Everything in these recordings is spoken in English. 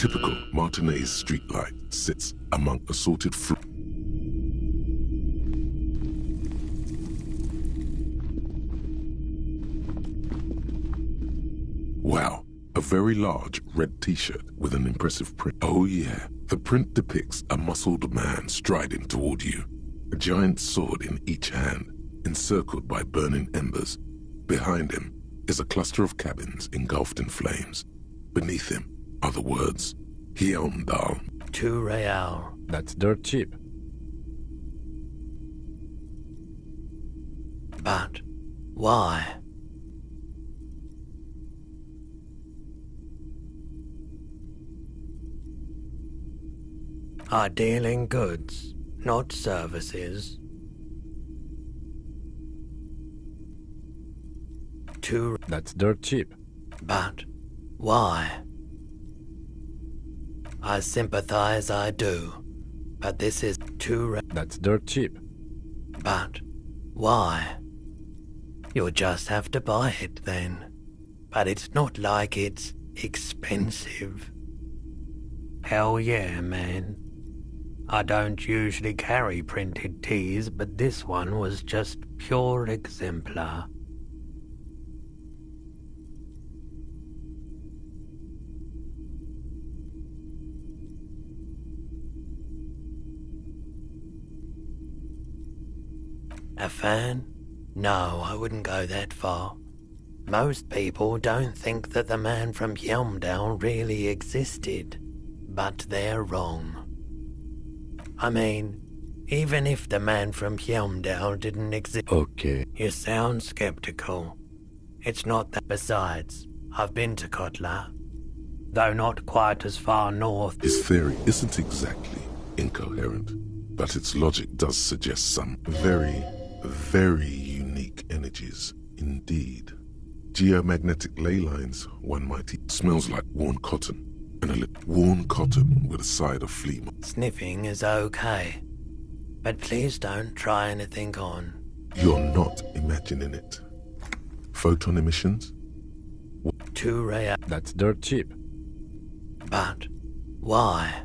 typical Martinez streetlight sits among assorted fruit. Wow, a very large red t-shirt with an impressive print. Oh yeah, the print depicts a muscled man striding toward you, a giant sword in each hand, encircled by burning embers. Behind him is a cluster of cabins engulfed in flames. Beneath him are the words, Hyundai. 2 real. That's dirt cheap. But why? I deal in goods, not services. 2. That's dirt cheap. But why? I sympathize, I do. But this is 2 That's dirt cheap. But why? You'll just have to buy it then. But it's not like it's expensive. Hell yeah, man. I don't usually carry printed teas, but this one was just pure exemplar. A fan? No, I wouldn't go that far. Most people don't think that the man from Yelmdale really existed, but they're wrong. I mean, even if the man from Yelmdale didn't exist... Okay. You sound skeptical. It's not that. Besides, I've been to Kotla, though not quite as far north. His theory isn't exactly incoherent, but its logic does suggest some very, very unique energies indeed. Geomagnetic ley lines, one might eat. Smells like worn cotton, and a worn cotton with a side of flea mark. Sniffing is okay, but please don't try anything on. You're not imagining it. Photon emissions? 2 real. That's dirt cheap. But why?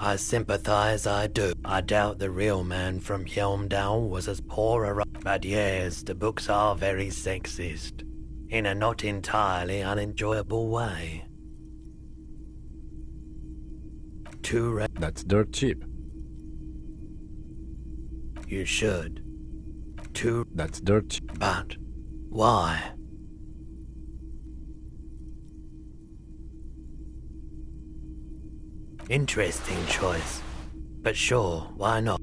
I sympathize, I do. I doubt the real man from Yelmdale was as poor a... But yes, the books are very sexist, in a not entirely unenjoyable way. 2 That's dirt cheap. You should. 2 That's dirt cheap. But why? Interesting choice. But sure, why not?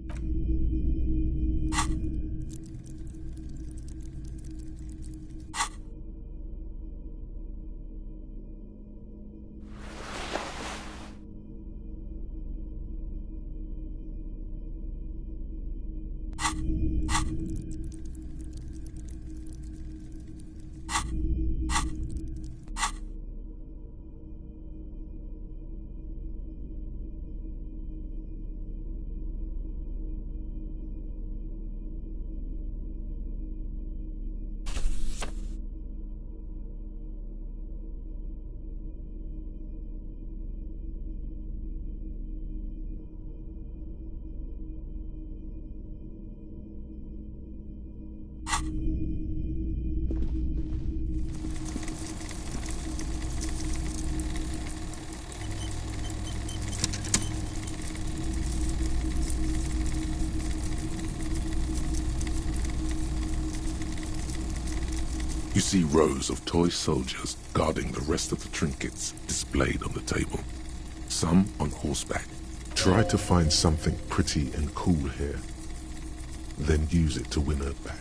You see rows of toy soldiers guarding the rest of the trinkets displayed on the table. Some on horseback. Try to find something pretty and cool here, then use it to win her back.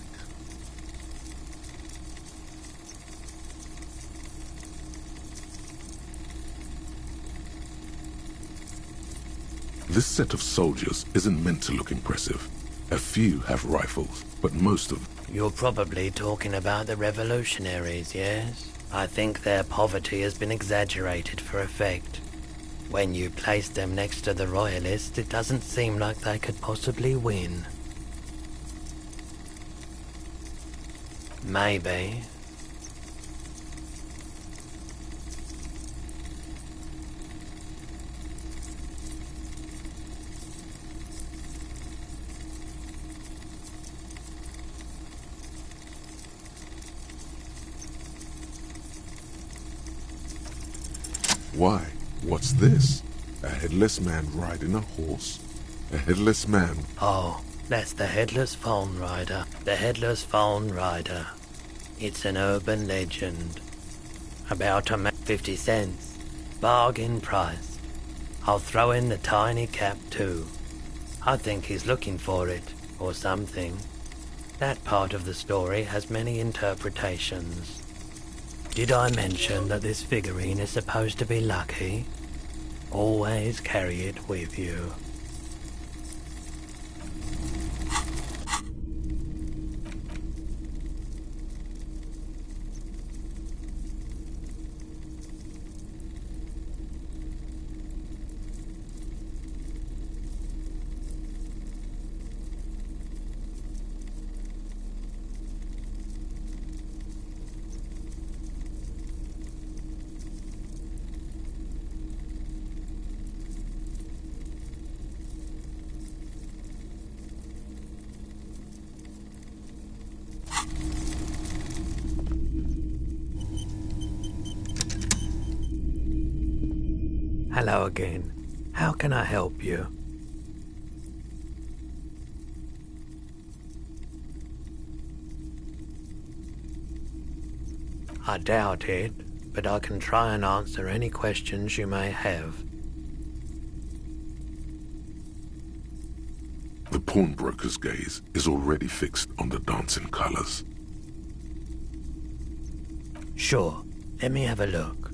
This set of soldiers isn't meant to look impressive. A few have rifles, but most of them... You're probably talking about the revolutionaries, yes? I think their poverty has been exaggerated for effect. When you place them next to the royalists, it doesn't seem like they could possibly win. Maybe. Why? What's this? A headless man riding a horse? A headless man? Oh, that's the Headless Phone Rider. The Headless Phone Rider. It's an urban legend. About 50 cents. Bargain price. I'll throw in the tiny cap too. I think he's looking for it, or something. That part of the story has many interpretations. Did I mention that this figurine is supposed to be lucky? Always carry it with you. Hello again. How can I help you? I doubt it, but I can try and answer any questions you may have. The pawnbroker's gaze is already fixed on the dancing colors. Sure, let me have a look.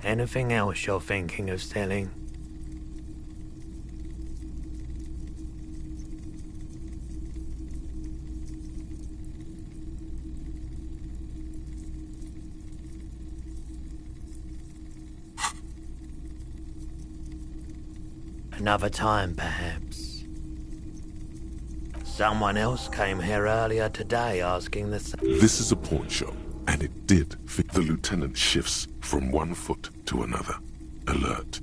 Anything else you're thinking of selling? Another time, perhaps. Someone else came here earlier today asking the same. This is a pawn shop, and it did fit. The lieutenant shifts from one foot to another. Alert.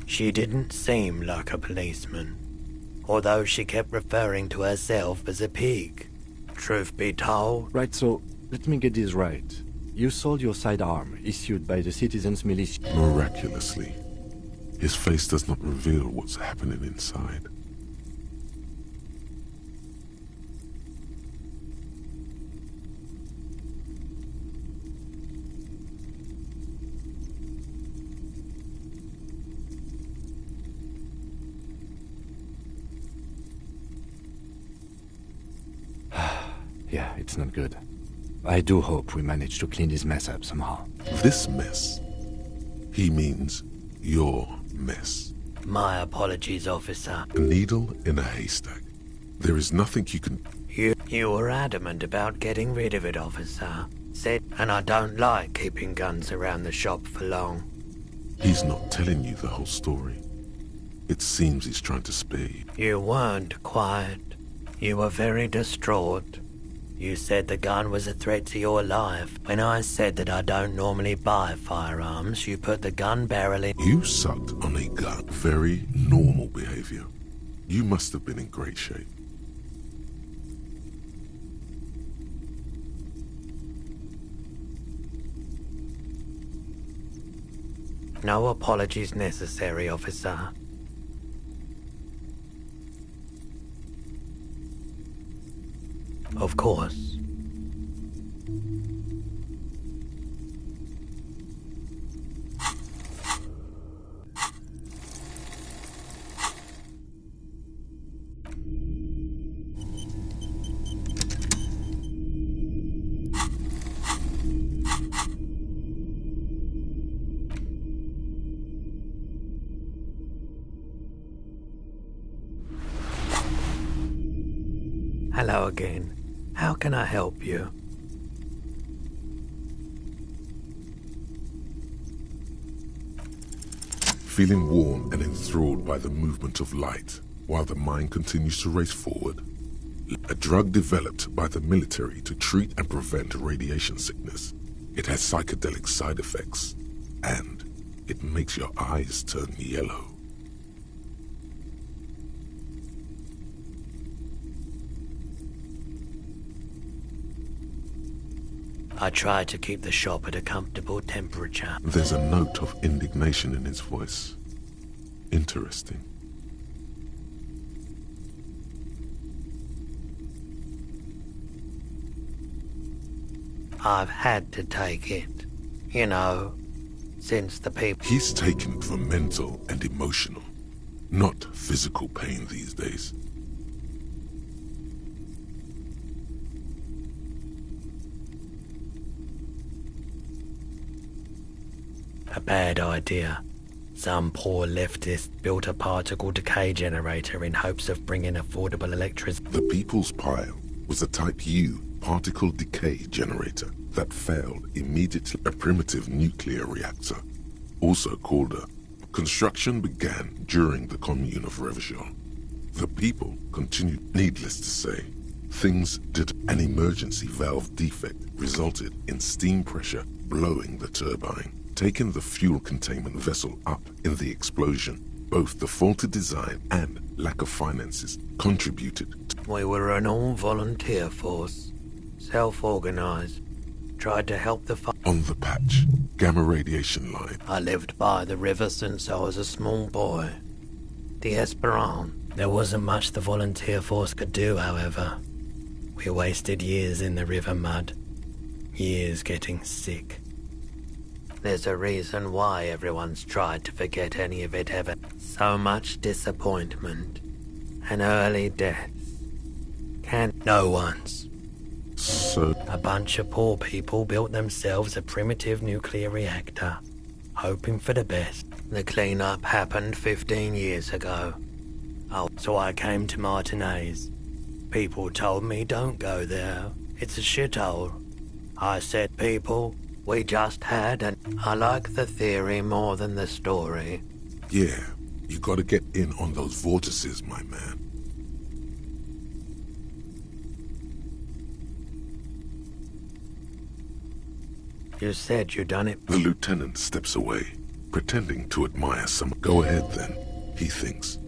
She didn't seem like a policeman, although she kept referring to herself as a pig. Truth be told, Right, so let me get this right. You sold your sidearm, issued by the citizens' militia. Miraculously, his face does not reveal what's happening inside. Yeah, it's not good. I do hope we manage to clean this mess up somehow. This mess. He means your mess. my apologies, officer. A needle in a haystack. There is nothing you can... You were adamant about getting rid of it, officer. Said, and I don't like keeping guns around the shop for long. He's not telling you the whole story. It seems he's trying to spare you. You weren't quiet. You were very distraught. You said the gun was a threat to your life. When I said that I don't normally buy firearms, you put the gun barrel in. You sucked on a gun. Very normal behavior. You must have been in great shape. No apologies necessary, officer. Of course. Hello again. How can I help you? feeling warm and enthralled by the movement of light while the mind continues to race forward. A drug developed by the military to treat and prevent radiation sickness. It has psychedelic side effects, and it makes your eyes turn yellow. I try to keep the shop at a comfortable temperature. There's a note of indignation in his voice. Interesting. I've had to take it, you know, since the people... He's taken it for mental and emotional, not physical pain these days. A bad idea. Some poor leftist built a particle decay generator in hopes of bringing affordable electricity. The People's Pile was a Type U particle decay generator that failed immediately. A primitive nuclear reactor, also called a... Construction began during the Commune of Revachol. The people continued. Needless to say, things did. An emergency valve defect resulted in steam pressure blowing the turbine, taking the fuel containment vessel up in the explosion. Both the faulty design and lack of finances contributed. We were an all-volunteer force, self-organized, tried to help the On the patch, gamma radiation line. I lived by the river since I was a small boy. The Esperance. There wasn't much the volunteer force could do, however. We wasted years in the river mud. Years getting sick. There's a reason why everyone's tried to forget any of it ever. So much disappointment and early deaths. No one's. So... A bunch of poor people built themselves a primitive nuclear reactor, hoping for the best. The cleanup happened 15 years ago. Oh, so I came to Martinez. People told me don't go there. It's a shithole. I said, people, we just had and I like the theory more than the story. Yeah, you gotta get in on those vortices, my man. You said you done it. The lieutenant steps away, pretending to admire some... Go ahead then, he thinks.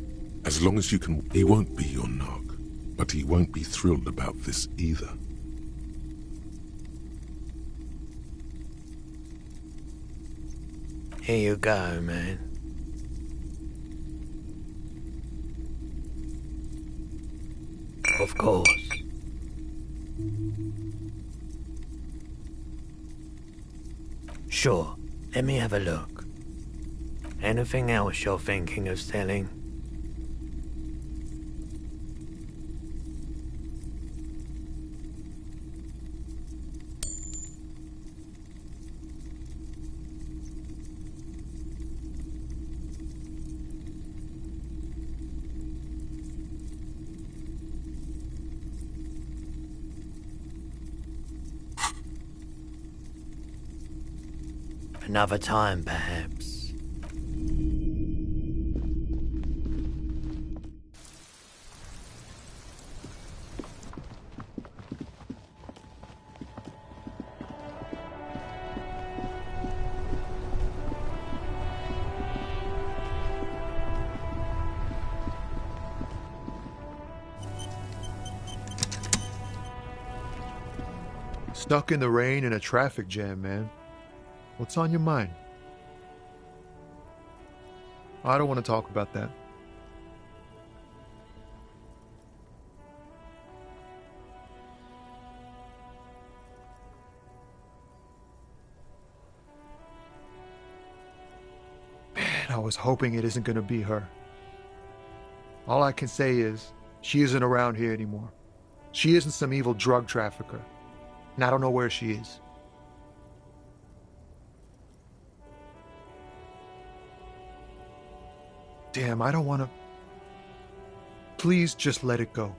As long as you can... He won't be your nog, but he won't be thrilled about this either. Here you go, man. Of course. Sure, let me have a look. Anything else you're thinking of selling? Another time, perhaps. Stuck in the rain in a traffic jam, man. What's on your mind? I don't want to talk about that. Man, I was hoping it isn't going to be her. All I can say is, she isn't around here anymore. She isn't some evil drug trafficker. And I don't know where she is. Damn, I don't want to... Please just let it go.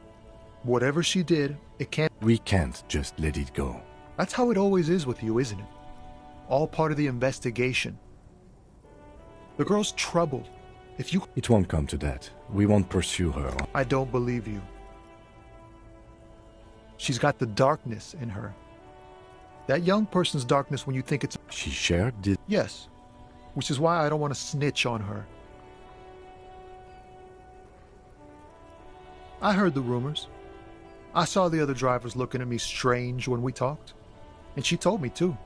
Whatever she did, it can't... We can't just let it go. That's how it always is with you, isn't it? All part of the investigation. The girl's troubled. If you... It won't come to that. We won't pursue her. I don't believe you. She's got the darkness in her. That young person's darkness when you think it's... She shared this? Yes. Which is why I don't want to snitch on her. I heard the rumors. I saw the other drivers looking at me strange when we talked. And she told me too.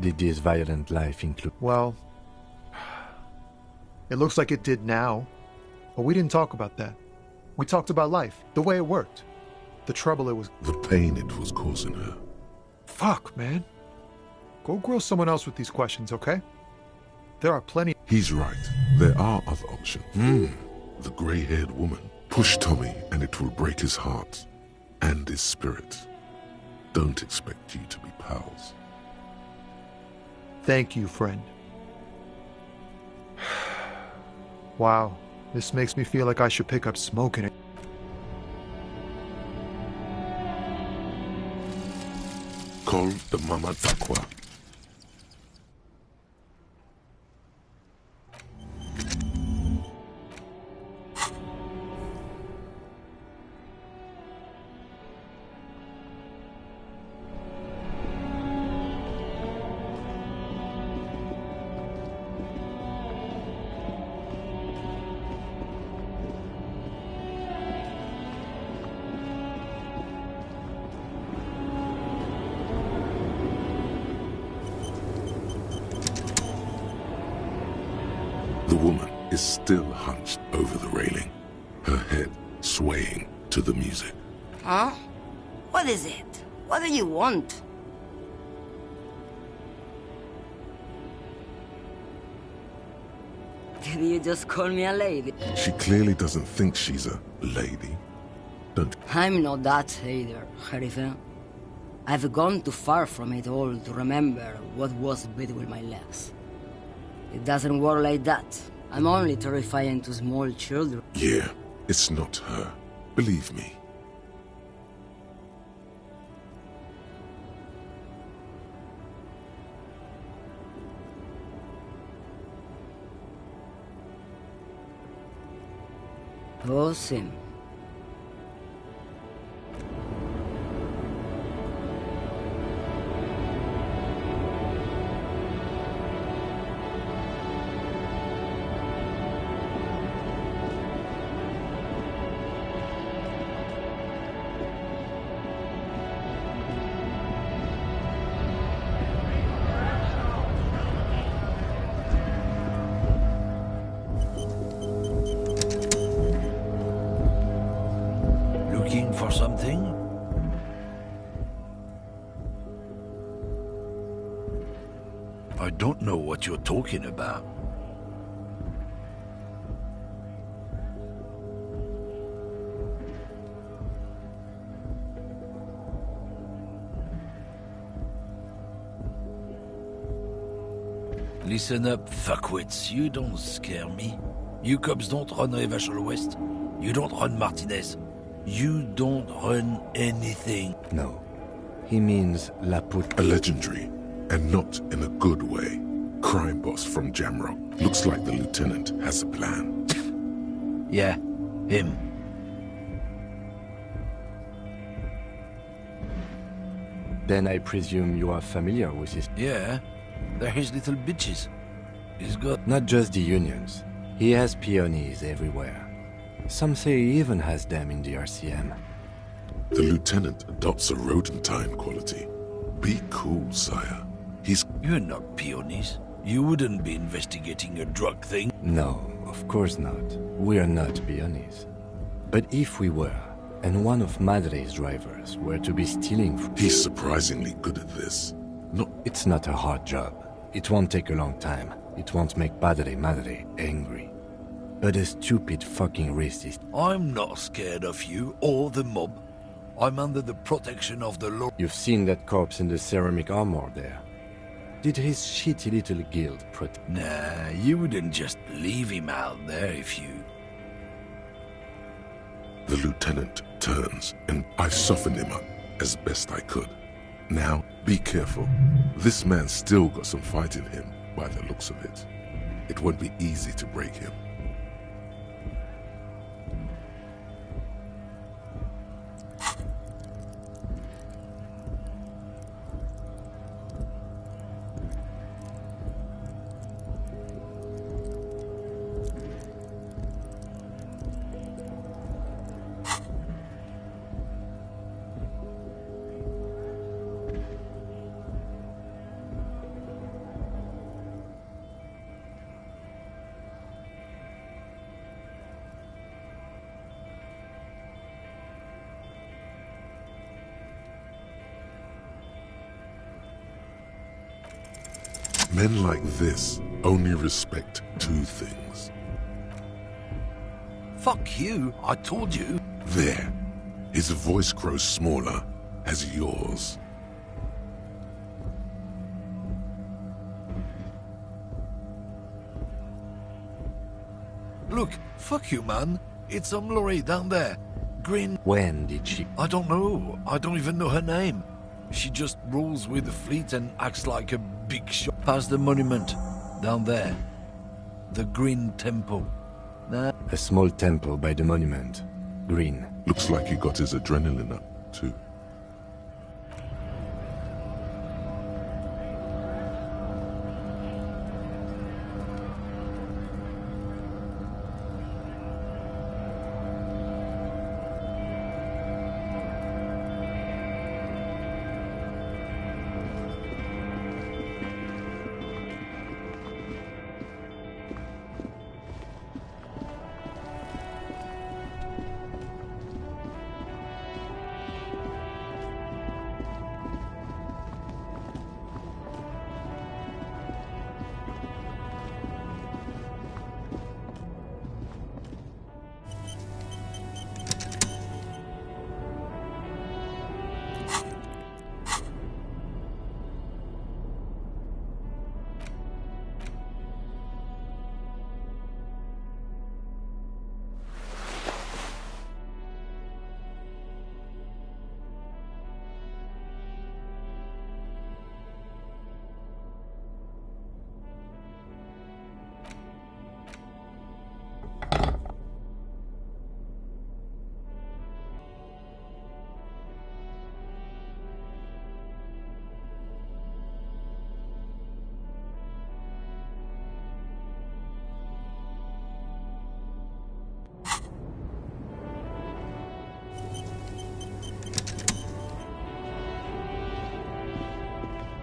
Did this violent life include... Well, it looks like it did now. But we didn't talk about that. We talked about life, the way it worked. The trouble it was... The pain it was causing her. Fuck, man. Go grill someone else with these questions, okay? There are plenty... He's right. There are other options. The grey-haired woman. Push Tommy and it will break his heart and his spirit. Don't expect you to be pals. Thank you, friend. Wow, this makes me feel like I should pick up smoking it. Call the Mama Takwa. The woman is still hunched over the railing, her head swaying to the music. Huh? What is it? What do you want? Did you just call me a lady? She clearly doesn't think she's a lady. Don't... I'm not that either, Sheriff. I've gone too far from it all to remember what was between my legs. It doesn't work like that. I'm only terrifying to small children. Yeah, it's not her. Believe me. Oh, Sim. Looking for something? I don't know what you're talking about. Listen up, fuckwits. You don't scare me. You cops don't run Revachol West. You don't run Martinez. You don't run anything. No. He means La Put... A legendary, and not in a good way. Crime boss from Jamrock. Looks like the lieutenant has a plan. Yeah, him. Then I presume you are familiar with his... Yeah, they're his little bitches. He's got... Not just the unions. He has peonies everywhere. Some say he even has them in the RCM. The lieutenant adopts a rodentine quality. Be cool, sire. He's... You're not peonies. You wouldn't be investigating a drug thing. No, of course not. We are not peonies. But if we were, and one of Madre's drivers were to be stealing from... He's surprisingly good at this. Not... It's not a hard job. It won't take a long time. It won't make Padre Madre angry. But a stupid fucking racist. I'm not scared of you or the mob. I'm under the protection of the law. You've seen that corpse in the ceramic armor there. Did his shitty little guild protect? Nah, you wouldn't just leave him out there if you... The lieutenant turns, and I've softened him up as best I could. Now, be careful. This man's still got some fight in him, by the looks of it. It won't be easy to break him. Men like this only respect two things. Fuck you, I told you. There. His voice grows smaller as yours. Look, fuck you, man. It's some lorry down there. Green. When did she... I don't know. I don't even know her name. She just rolls with the fleet and acts like a big shot. Past the monument. Down there. The Green Temple. Nah. A small temple by the monument. Green. Looks like he got his adrenaline up, too.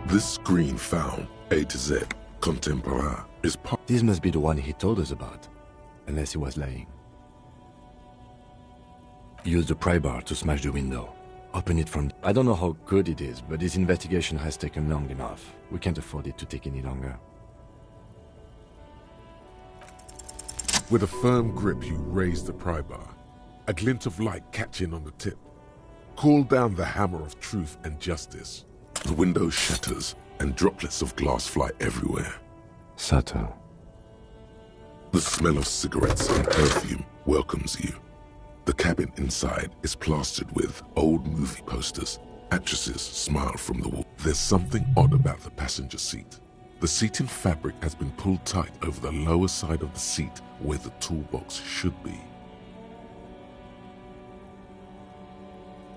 This screen found, A to Z, contemporaire, is part... This must be the one he told us about. Unless he was lying. Use the pry bar to smash the window. Open it from... I don't know how good it is, but this investigation has taken long enough. We can't afford it to take any longer. With a firm grip, you raise the pry bar. A glint of light catching on the tip. Call down the hammer of truth and justice. The window shatters, and droplets of glass fly everywhere. Subtle. The smell of cigarettes and perfume welcomes you. The cabin inside is plastered with old movie posters. Actresses smile from the wall. There's something odd about the passenger seat. The seating fabric has been pulled tight over the lower side of the seat where the toolbox should be.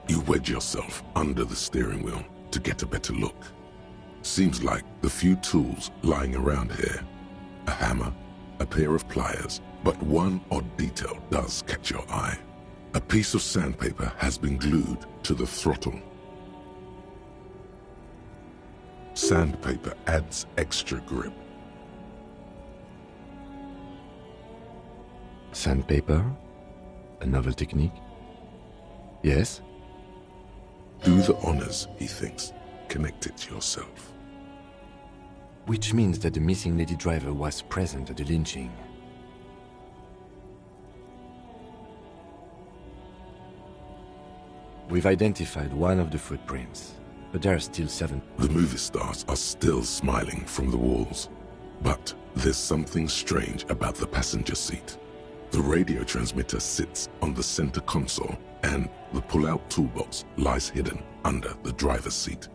You wedge yourself under the steering wheel to get a better look. Seems like the few tools lying around here. A hammer, a pair of pliers, but one odd detail does catch your eye. A piece of sandpaper has been glued to the throttle. Sandpaper adds extra grip. Sandpaper? A novel technique? Yes? Do the honors, he thinks. Connect it yourself. Which means that the missing lady driver was present at the lynching. We've identified one of the footprints, but there are still 7. The movie stars are still smiling from the walls. But there's something strange about the passenger seat. The radio transmitter sits on the center console, and the pull-out toolbox lies hidden under the driver's seat.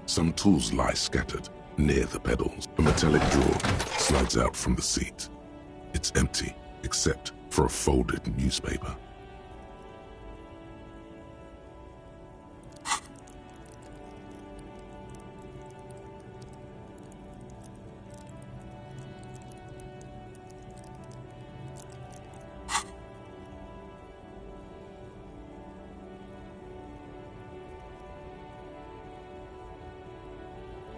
Some tools lie scattered, near the pedals. A metallic drawer slides out from the seat. It's empty, except for a folded newspaper.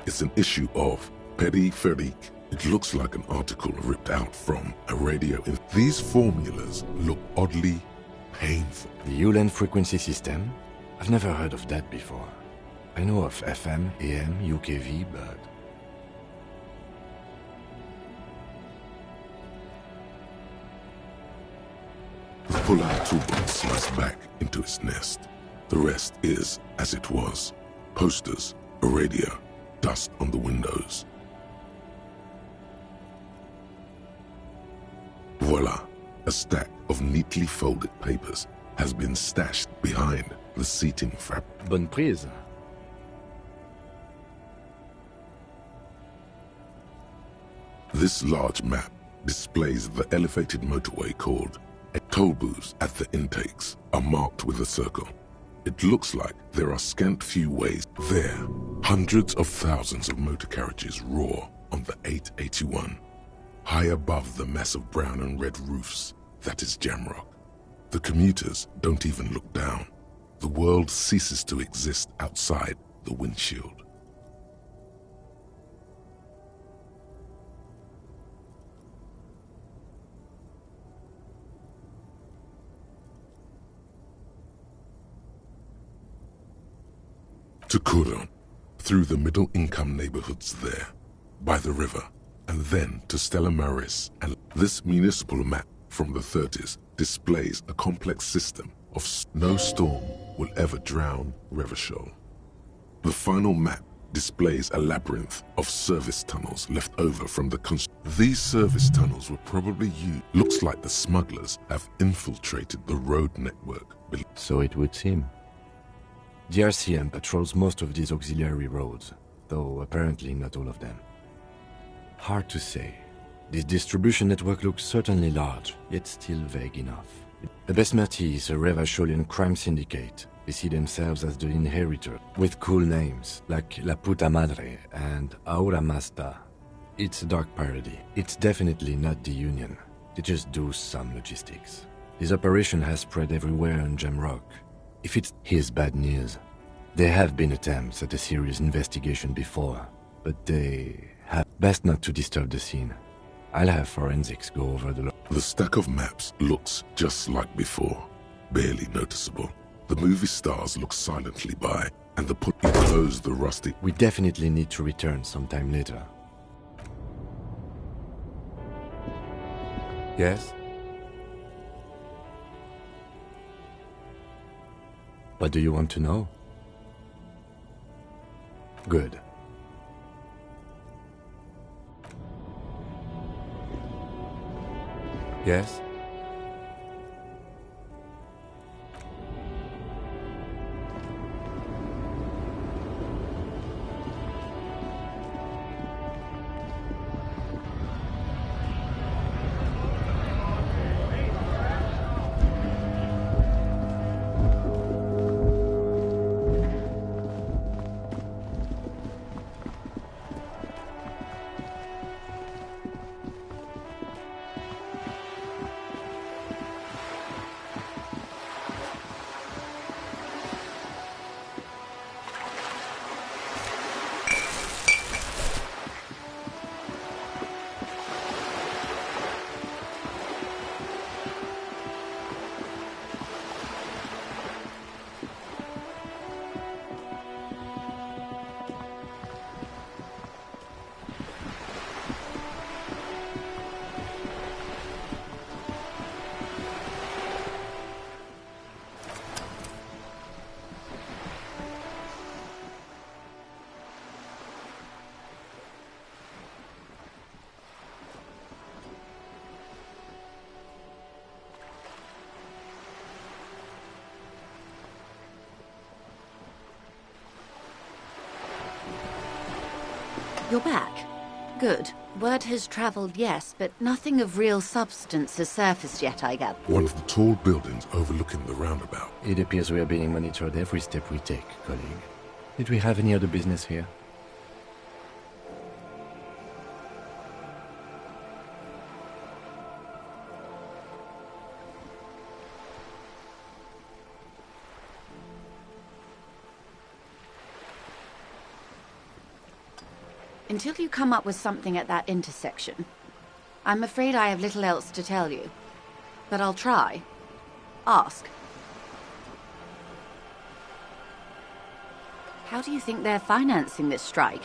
It's an issue of Peripherique. It looks like an article ripped out from a radio. These formulas look oddly painful. The Ulan frequency system? I've never heard of that before. I know of FM, AM, UKV, but... The pull-out toolbox slides back into its nest. The rest is as it was. Posters, a radio, dust on the windows. Voila, a stack of neatly folded papers has been stashed behind the seating fabric. Bonne prise. This large map displays the elevated motorway called toll booths at the intakes are marked with a circle. It looks like there are scant few ways there. Hundreds of thousands of motor carriages roar on the 881. High above the mass of brown and red roofs, that is Jamrock. The commuters don't even look down. The world ceases to exist outside the windshield. To Kuron, through the middle-income neighborhoods there, by the river, and then to Stella Maris. And this municipal map from the 30s displays a complex system of no storm will ever drown Revachol. The final map displays a labyrinth of service tunnels left over from the These service tunnels were probably used. Looks like the smugglers have infiltrated the road network. So it would seem. The RCM patrols most of these auxiliary roads, though apparently not all of them. Hard to say. This distribution network looks certainly large, yet still vague enough. The Besmerti is a Revacholian crime syndicate. They see themselves as the inheritor, with cool names like La Puta Madre and Aura Mazda. It's a dark parody. It's definitely not the Union. They just do some logistics. This operation has spread everywhere in Jamrock. If it's his bad news, there have been attempts at a serious investigation before, but they have best not to disturb the scene. I'll have forensics go over The stack of maps looks just like before, barely noticeable. The movie stars look silently by, and the putty close the rusty. We definitely need to return sometime later. Yes? What do you want to know? Good. Yes? You're back. Good. Word has traveled, yes, but nothing of real substance has surfaced yet, I gather. One of the tall buildings overlooking the roundabout. It appears we are being monitored every step we take, colleague. Did we have any other business here? Until you come up with something at that intersection, I'm afraid I have little else to tell you. But I'll try. Ask. How do you think they're financing this strike?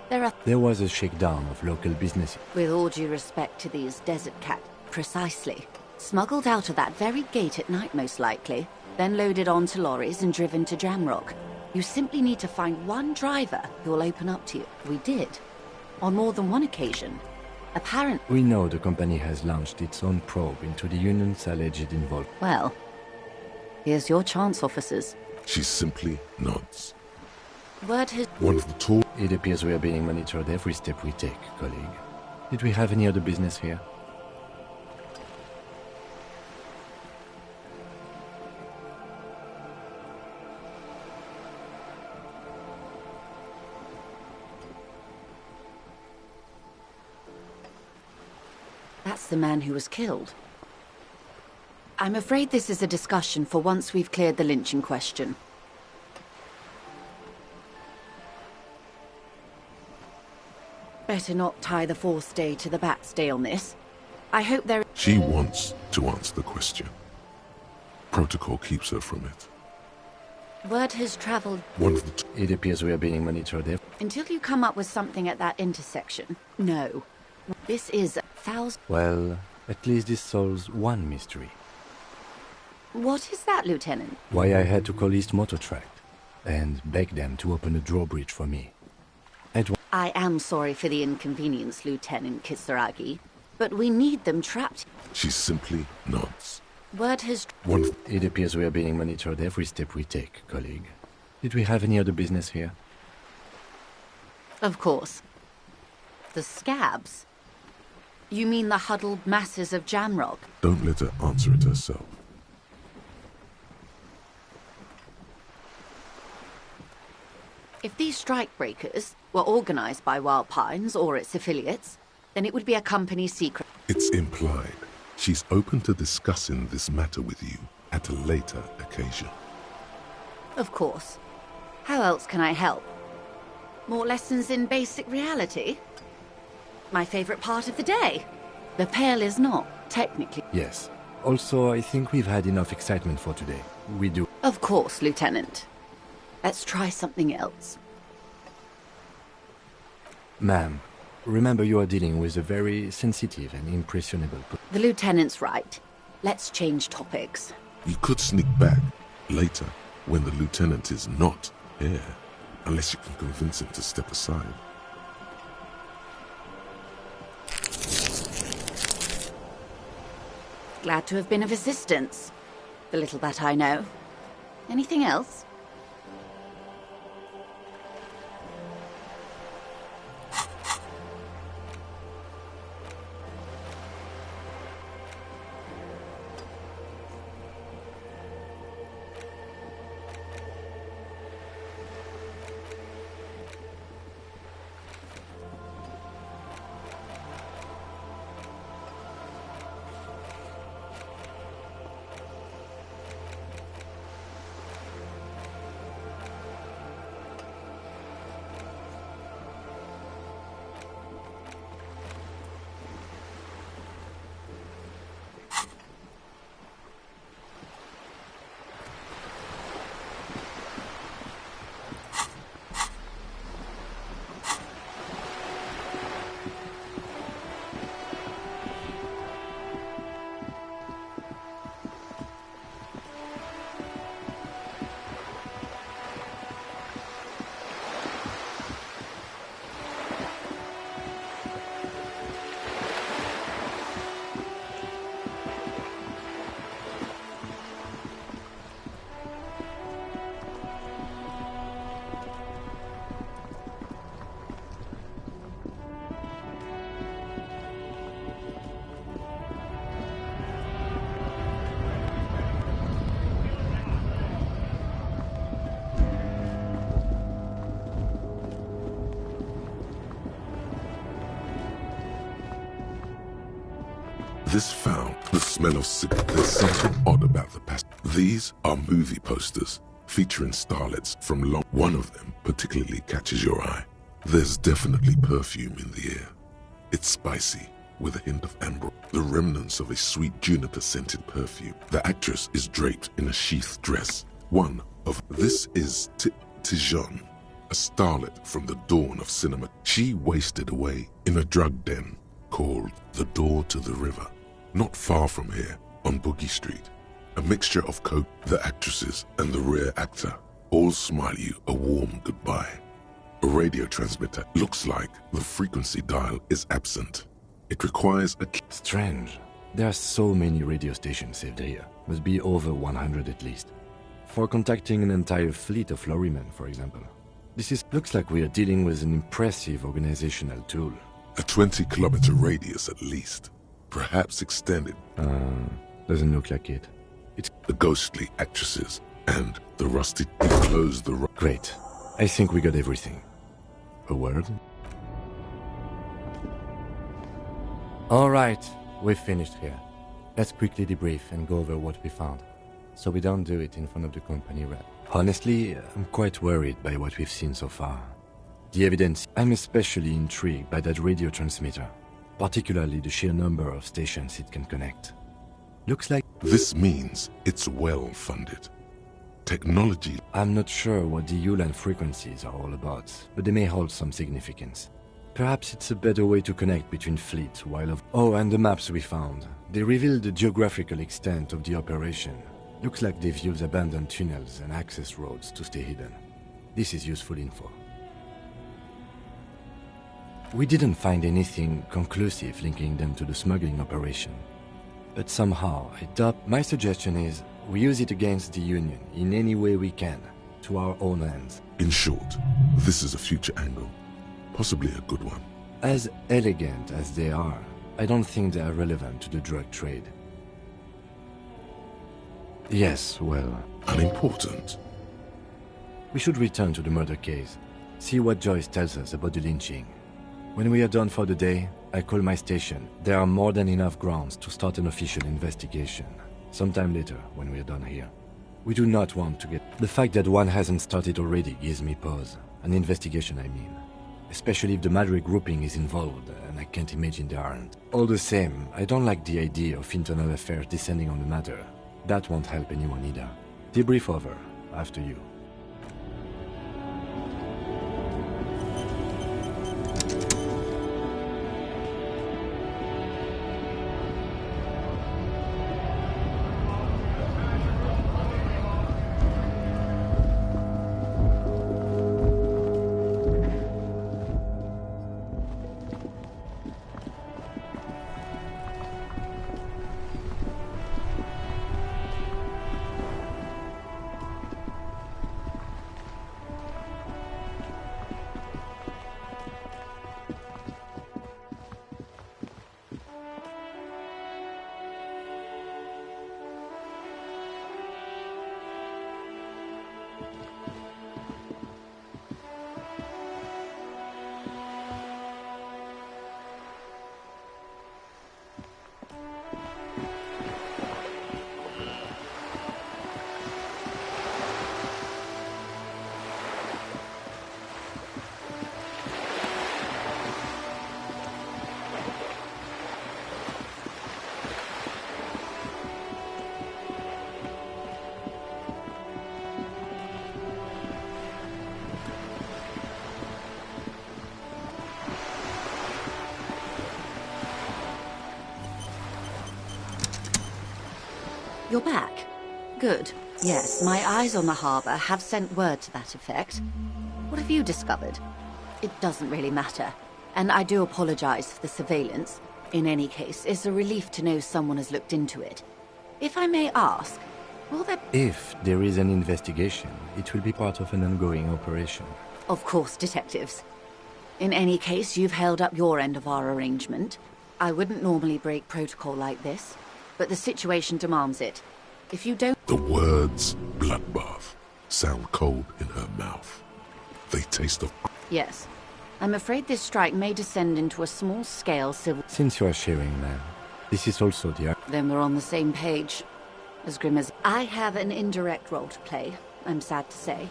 There was a shakedown of local business. With all due respect to these desert cats, precisely. Smuggled out of that very gate at night, most likely, then loaded onto lorries and driven to Jamrock. You simply need to find one driver who will open up to you. We did. On more than one occasion. Apparently. We know the company has launched its own probe into the Union's alleged involvement. Well, here's your chance, officers. She simply nods. Word has... One of the tall... It appears we are being monitored every step we take, colleague. Did we have any other business here? That's the man who was killed. I'm afraid this is a discussion for once we've cleared the lynching question. Better not tie the fourth day to the bat's day on this. I hope there... She wants to answer the question. Protocol keeps her from it. Word has traveled... One of the... It appears we are being monitored. Until you come up with something at that intersection. No. This is a thousand... Well, at least this solves one mystery. What is that, Lieutenant? Why I had to call East Motor Tract and beg them to open a drawbridge for me. I am sorry for the inconvenience, Lieutenant Kisaragi, but we need them trapped. She simply nods. Word has... One of... It appears we are being monitored every step we take, colleague. Did we have any other business here? Of course. The scabs? You mean the huddled masses of Jamrock? Don't let her answer it herself. If these strikebreakers were organized by Wild Pines or its affiliates, then it would be a company secret. It's implied. She's open to discussing this matter with you at a later occasion. Of course. How else can I help? More lessons in basic reality? My favorite part of the day. The Pale is not, technically. Yes. Also, I think we've had enough excitement for today. We do. Of course, Lieutenant. Let's try something else. Ma'am, remember you are dealing with a very sensitive and impressionable... The Lieutenant's right. Let's change topics. You could sneak back later when the Lieutenant is not here, unless you can convince him to step aside. Glad to have been of assistance. The little that I know. Anything else? This found the smell of cigarette. There's something odd about the past. These are movie posters featuring starlets from long. One of them particularly catches your eye. There's definitely perfume in the air. It's spicy, with a hint of amber, the remnants of a sweet juniper-scented perfume. The actress is draped in a sheath dress. This is Tijon, a starlet from the dawn of cinema. She wasted away in a drug den called The Door to the River, not far from here, on Boogie Street. A mixture of coke, the actresses, and the rear actor all smile you a warm goodbye. A radio transmitter looks like the frequency dial is absent. It requires a key. Strange. There are so many radio stations saved here. Must be over 100 at least. For contacting an entire fleet of lorrymen, for example. Looks like we are dealing with an impressive organizational tool. A 20-kilometer radius at least, perhaps extended. Doesn't look like it. It's the ghostly actresses and the rusty closed the. Great. I think we got everything. A word? All right, we've finished here. Let's quickly debrief and go over what we found, so we don't do it in front of the company rep. Honestly, I'm quite worried by what we've seen so far. The evidence. I'm especially intrigued by that radio transmitter, particularly the sheer number of stations it can connect. Looks like... This means it's well-funded. Technology... I'm not sure what the Ulan frequencies are all about, but they may hold some significance. Perhaps it's a better way to connect between fleets while of... Oh, and the maps we found. They reveal the geographical extent of the operation. Looks like they've used abandoned tunnels and access roads to stay hidden. This is useful info. We didn't find anything conclusive linking them to the smuggling operation. But somehow, I doubt. My suggestion is we use it against the Union in any way we can, to our own ends. In short, this is a future angle. Possibly a good one. As elegant as they are, I don't think they are relevant to the drug trade. Yes, well... Unimportant. We should return to the murder case, see what Joyce tells us about the lynching. When we are done for the day, I call my station. There are more than enough grounds to start an official investigation. Sometime later, when we are done here. We do not want to get... The fact that one hasn't started already gives me pause. An investigation, I mean. Especially if the Madrid grouping is involved, and I can't imagine they aren't. All the same, I don't like the idea of internal affairs descending on the matter. That won't help anyone either. Debrief over. After you. You're back. Good. Yes, my eyes on the harbour have sent word to that effect. What have you discovered? It doesn't really matter. And I do apologize for the surveillance. In any case, it's a relief to know someone has looked into it. If I may ask, will there... If there is an investigation, it will be part of an ongoing operation. Of course, detectives. In any case, you've held up your end of our arrangement. I wouldn't normally break protocol like this, but the situation demands it. If you don't... The words bloodbath sound cold in her mouth. They taste of... Yes. I'm afraid this strike may descend into a small-scale civil... Since you are sharing, ma'am, This is also the... Then we're on the same page. As grim as... I have an indirect role to play, I'm sad to say.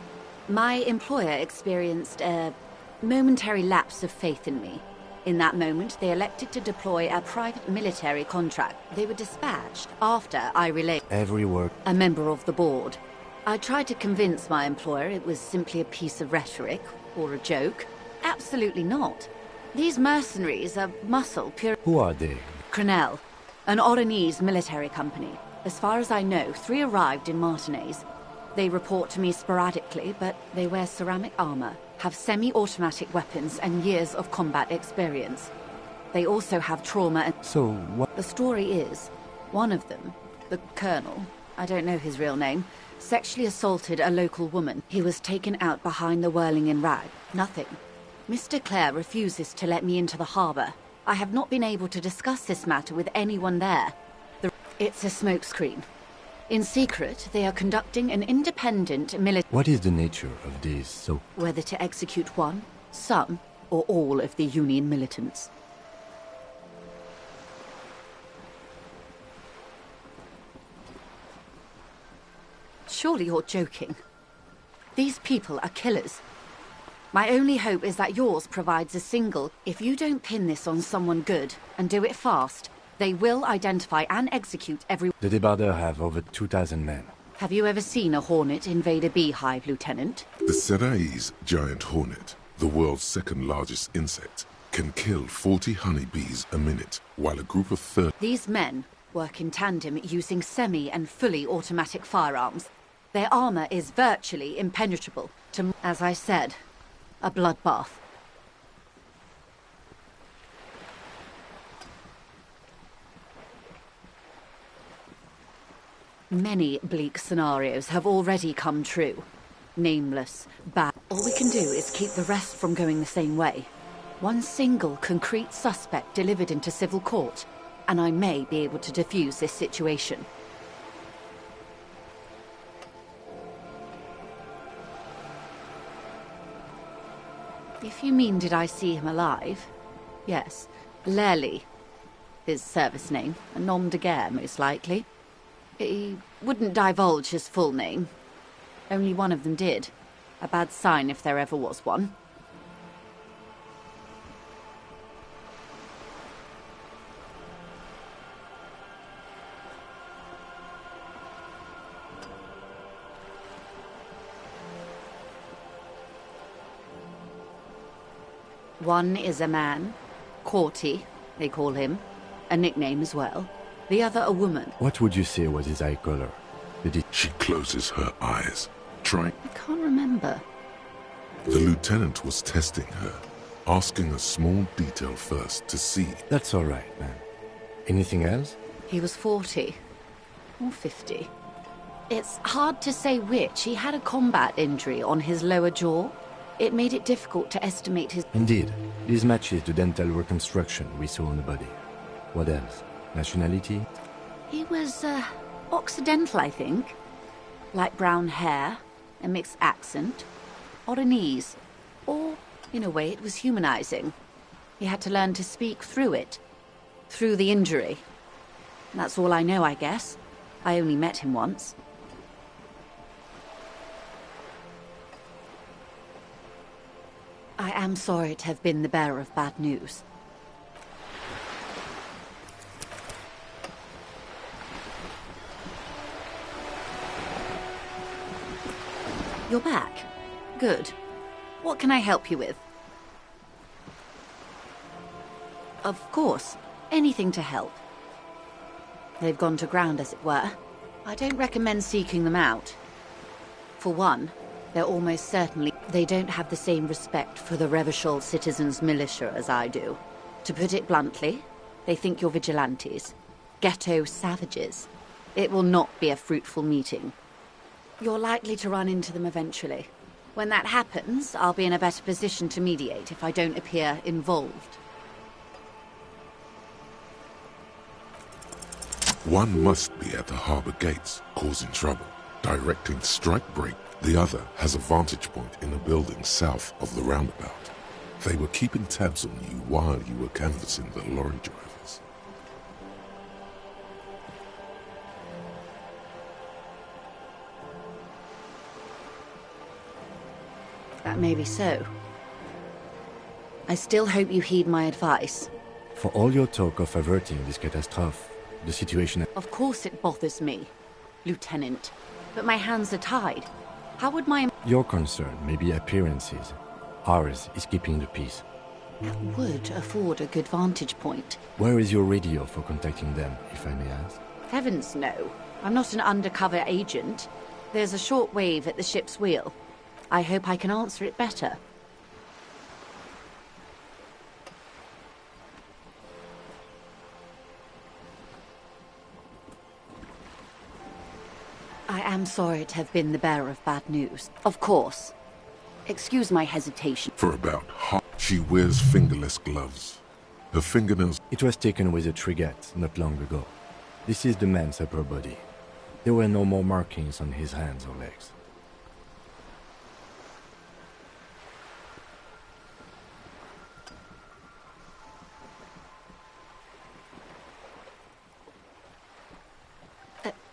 My employer experienced a momentary lapse of faith in me. In that moment, they elected to deploy a private military contract. They were dispatched after I relayed Every word. a member of the board. I tried to convince my employer it was simply a piece of rhetoric or a joke. Absolutely not. These mercenaries are muscle pure. Who are they? Crenell, an Oranese military company. As far as I know, 3 arrived in Martinez. They report to me sporadically, but they wear ceramic armor, have semi-automatic weapons, and years of combat experience. They also have trauma and... So, what... The story is, one of them, the Colonel, I don't know his real name, sexually assaulted a local woman. He was taken out behind the Whirling Rag. Nothing. Mr. Clare refuses to let me into the harbor. I have not been able to discuss this matter with anyone there. It's a smokescreen. In secret, they are conducting an independent military... What is the nature of this, so... Whether to execute one, some, or all of the Union militants. Surely you're joking. These people are killers. My only hope is that yours provides a single. If you don't pin this on someone good, and do it fast, they will identify and execute every... The Debarders have over 2,000 men. Have you ever seen a hornet invade a beehive, Lieutenant? The Seraï's giant hornet, the world's second largest insect, can kill 40 honeybees a minute, while a group of 30... These men work in tandem using semi- and fully automatic firearms. Their armor is virtually impenetrable to, as I said, a bloodbath. Many bleak scenarios have already come true. Nameless, bad. All we can do is keep the rest from going the same way. One single concrete suspect delivered into civil court, and I may be able to defuse this situation. If you mean did I see him alive? Yes. Lely. His service name. A nom de guerre, most likely. He wouldn't divulge his full name. Only one of them did. A bad sign if there ever was one. One is a man, Corty, they call him, a nickname as well. The other a woman. What would you say was his eye color? Did he... She closes her eyes, trying... I can't remember. The lieutenant was testing her, asking a small detail first to see. That's all right, man. Anything else? He was 40. Or 50. It's hard to say which. He had a combat injury on his lower jaw. It made it difficult to estimate his... Indeed. This matches the dental reconstruction we saw on the body. What else? Nationality? He was, Occidental, I think. Light brown hair, a mixed accent, Oranese. Or, in a way, it was humanizing. He had to learn to speak through it. Through the injury. That's all I know, I guess. I only met him once. I am sorry to have been the bearer of bad news. You're back. Good. What can I help you with? Of course. Anything to help. They've gone to ground, as it were. I don't recommend seeking them out. For one, they're almost certainly... They don't have the same respect for the Revachol citizens' militia as I do. To put it bluntly, they think you're vigilantes. Ghetto savages. It will not be a fruitful meeting. You're likely to run into them eventually. When that happens, I'll be in a better position to mediate if I don't appear involved. One must be at the harbor gates, causing trouble, directing strike break. The other has a vantage point in a building south of the roundabout. They were keeping tabs on you while you were canvassing the lorry drivers. That may be so. I still hope you heed my advice. For all your talk of averting this catastrophe, the situation... Of course it bothers me, Lieutenant. But my hands are tied. How would my... Your concern may be appearances. Ours is keeping the peace. That would afford a good vantage point. Where is your radio for contacting them, if I may ask? Heavens no. I'm not an undercover agent. There's a short wave at the ship's wheel. I hope I can answer it better. I am sorry to have been the bearer of bad news. Of course. Excuse my hesitation. For about half, she wears fingerless gloves. Her fingernails... It was taken with a trigette not long ago. This is the man's upper body. There were no more markings on his hands or legs.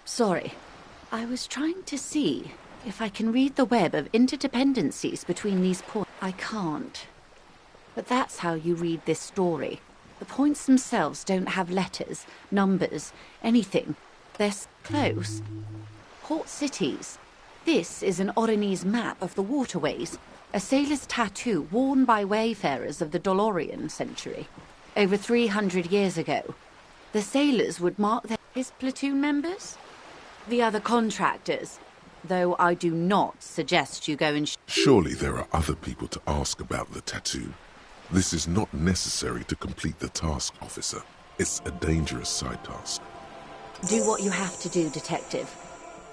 Sorry. I was trying to see if I can read the web of interdependencies between these points. I can't. But that's how you read this story. The points themselves don't have letters, numbers, anything. They're close. Port cities. This is an Oronese map of the waterways. A sailor's tattoo worn by wayfarers of the Dolorian century. Over 300 years ago. The sailors would mark his platoon members? The other contractors. Though I do not suggest you go and... Surely there are other people to ask about the tattoo. This is not necessary to complete the task, officer. It's a dangerous side task. Do what you have to do, Detective.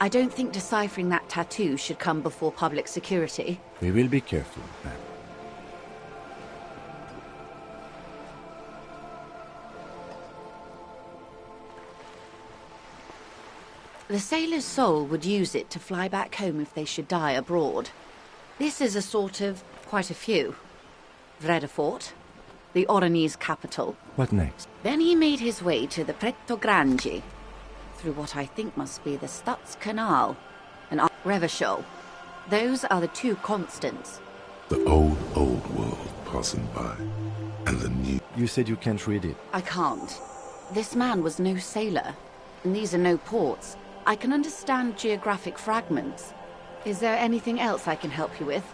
I don't think deciphering that tattoo should come before public security. We will be careful, ma'am. The sailor's soul would use it to fly back home if they should die abroad. This is a sort of quite a few. Vredefort, the Oronese capital. What next? Then he made his way to the Pretto Grande, through what I think must be the Stutz Canal, and Revachol. Those are the two constants. The old world passing by, and the new... You said you can't read it. I can't. This man was no sailor, and these are no ports. I can understand geographic fragments. Is there anything else I can help you with?